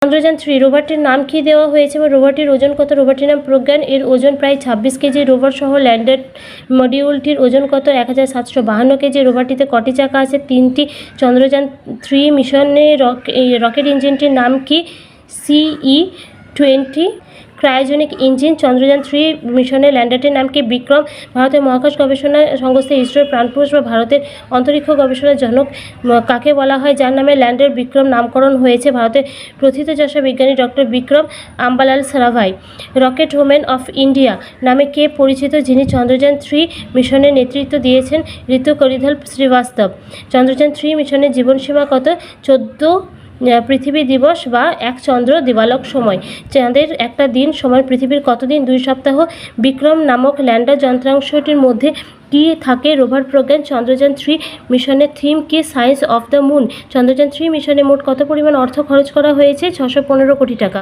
চন্দ্রযান 3 রোভারটির নাম কি দেওয়া হয়েছে এবং রোভারটির ওজন কত? রোভারটির নাম প্রজ্ঞান, এর ওজন প্রায় 26 কেজি। রোভার সহ ল্যান্ডার মডিউলটির ওজন কত? 1752 কেজি। রোভারটিতে কটি চাকা আছে? 3টি। চন্দ্রযান 3 মিশনে রকেট ইঞ্জিনটির নাম কি? CE-20 cryogenic engine. চন্দ্রযান 3 মিশনের ল্যান্ডারটির নাম কি? বিক্রম। ভারতের মহাকাশ গবেষণা সংস্থা ইসরোর প্রাণপুরুষ বা ভারতের অন্তরিক্ষ গবেষণার জনক কাকে বলা হয়, যার নামে ল্যান্ডার বিক্রম নামকরণ হয়েছে? ভারতের প্রথিতযশা বিজ্ঞানী doctor Vikram Ambalal Sarabhai. Rocket woman of India নামে কে পরিচিত, যিনি চন্দ্রযান 3 মিশনের নেতৃত্ব দিয়েছেন? ঋতু করিধল শ্রীবাস্তব। চন্দ্রযান 3 মিশনের জীবনসীমা কত? 14 পৃথিবী দিবস বা এক চন্দ্র দিবালোক সময়। চাঁদের একটা দিন সময় পৃথিবীর কত দিন? 2 সপ্তাহ। বিক্রম নামক ল্যান্ডার যন্ত্রাংশটির মধ্যে কি থাকে? রোভার প্রজ্ঞান। চন্দ্রযান 3 মিশনের থিম কি? Science of the moon. Chandrayaan 3 মিশনে মোট কত পরিমাণ অর্থ খরচ করা হয়েছে? 615 কোটি টাকা।